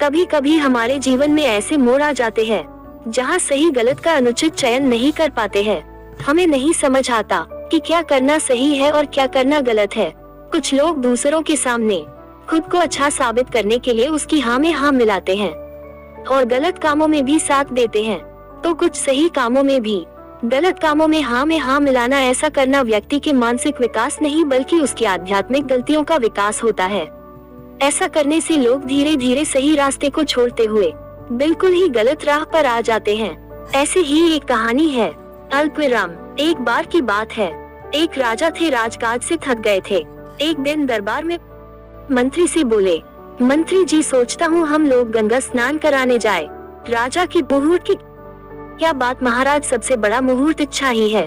कभी कभी हमारे जीवन में ऐसे मोड़ आ जाते हैं जहाँ सही गलत का अनुचित चयन नहीं कर पाते हैं। हमें नहीं समझ आता कि क्या करना सही है और क्या करना गलत है। कुछ लोग दूसरों के सामने खुद को अच्छा साबित करने के लिए उसकी हाँ में हाँ मिलाते हैं और गलत कामों में भी साथ देते हैं, तो कुछ सही कामों में भी गलत कामों में हाँ मिलाना। ऐसा करना व्यक्ति के मानसिक विकास नहीं बल्कि उसकी आध्यात्मिक गलतियों का विकास होता है। ऐसा करने से लोग धीरे धीरे सही रास्ते को छोड़ते हुए बिल्कुल ही गलत राह पर आ जाते हैं। ऐसे ही एक कहानी है। अल्पविराम। एक बार की बात है, एक राजा थे, राजकाज से थक गए थे। एक दिन दरबार में मंत्री से बोले, मंत्री जी सोचता हूँ हम लोग गंगा स्नान कराने जाए। राजा की मुहूर्त की क्या बात महाराज, सबसे बड़ा मुहूर्त इच्छा ही है।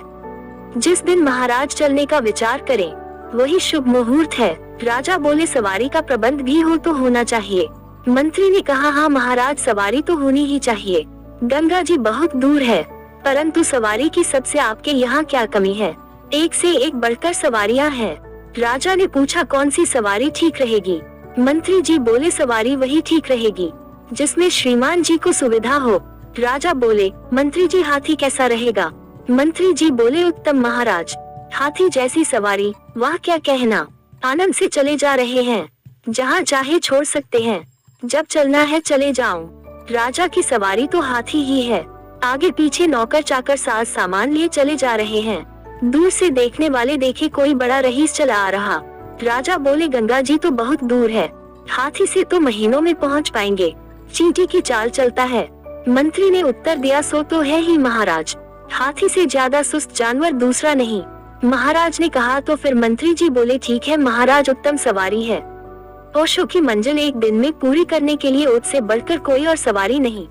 जिस दिन महाराज चलने का विचार करें वही शुभ मुहूर्त है। राजा बोले, सवारी का प्रबंध भी हो तो होना चाहिए। मंत्री ने कहा, हाँ महाराज, सवारी तो होनी ही चाहिए। गंगा जी बहुत दूर है, परंतु सवारी की सबसे आपके यहाँ क्या कमी है? एक से एक बढ़कर सवारियाँ हैं। राजा ने पूछा, कौन सी सवारी ठीक रहेगी? मंत्री जी बोले, सवारी वही ठीक रहेगी जिसमें श्रीमान जी को सुविधा हो। राजा बोले, मंत्री जी हाथी कैसा रहेगा? मंत्री जी बोले, उत्तम महाराज, हाथी जैसी सवारी, वाह क्या कहना। आनंद से चले जा रहे हैं, जहाँ चाहे छोड़ सकते हैं, जब चलना है चले जाऊं। राजा की सवारी तो हाथी ही है। आगे पीछे नौकर चाकर साज सामान लिए चले जा रहे हैं। दूर से देखने वाले देखे कोई बड़ा रईस चला आ रहा। राजा बोले, गंगा जी तो बहुत दूर है, हाथी से तो महीनों में पहुँच पाएंगे, चींटी की चाल चलता है। मंत्री ने उत्तर दिया, सो तो है ही महाराज, हाथी से ज्यादा सुस्त जानवर दूसरा नहीं। महाराज ने कहा, तो फिर मंत्री जी बोले, ठीक है महाराज, उत्तम सवारी है। ओशो की मंजिल एक दिन में पूरी करने के लिए ऊंट से बढ़कर कोई और सवारी नहीं।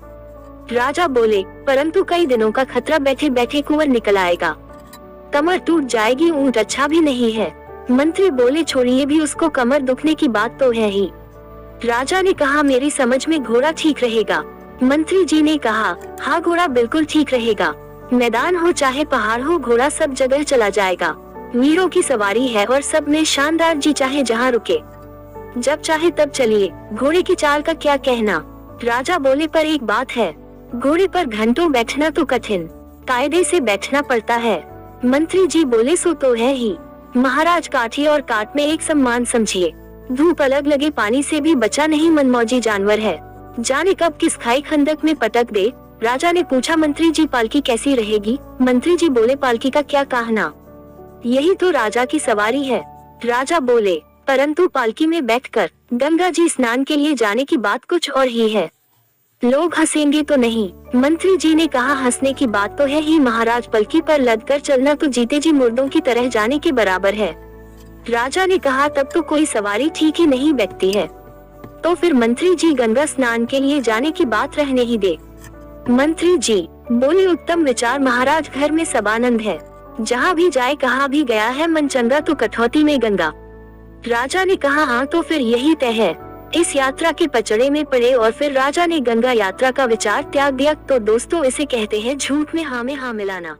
राजा बोले, परंतु कई दिनों का खतरा, बैठे बैठे कुंवर निकल आएगा, कमर टूट जाएगी, ऊंट अच्छा भी नहीं है। मंत्री बोले, छोड़िए भी, उसको कमर दुखने की बात तो है ही। राजा ने कहा, मेरी समझ में घोड़ा ठीक रहेगा। मंत्री जी ने कहा, हाँ घोड़ा बिल्कुल ठीक रहेगा, मैदान हो चाहे पहाड़ हो, घोड़ा सब जगह चला जाएगा। वीरों की सवारी है और सब में शानदार, जी चाहे जहाँ रुके, जब चाहे तब चलिए, घोड़े की चाल का क्या कहना? राजा बोले, पर एक बात है, घोड़े पर घंटों बैठना तो कठिन, कायदे से बैठना पड़ता है। मंत्री जी बोले, सो तो है ही महाराज, काठी और काट में एक सम्मान समझिए, धूप अलग लगे, पानी से भी बचा नहीं, मनमौजी जानवर है, जाने कब किस खाई खंदक में पटक दे। राजा ने पूछा, मंत्री जी पालकी कैसी रहेगी? मंत्री जी बोले, पालकी का क्या कहना, यही तो राजा की सवारी है। राजा बोले, परंतु पालकी में बैठकर गंगा जी स्नान के लिए जाने की बात कुछ और ही है, लोग हंसेंगे तो नहीं? मंत्री जी ने कहा, हंसने की बात तो है ही महाराज, पालकी पर लदकर चलना तो जीते जी मुर्दों की तरह जाने के बराबर है। राजा ने कहा, तब तो कोई सवारी ठीक ही नहीं बैठती है, तो फिर मंत्री जी गंगा स्नान के लिए जाने की बात रहने ही दे। मंत्री जी बोले, उत्तम विचार महाराज, घर में सब आनंद है, जहाँ भी जाए कहाँ भी गया है मन चंगा, तो कठौती में गंगा। राजा ने कहा, हाँ तो फिर यही तय है। इस यात्रा के पचड़े में पड़े और फिर राजा ने गंगा यात्रा का विचार त्याग दिया। तो दोस्तों, इसे कहते हैं झूठ में हाँ मिलाना।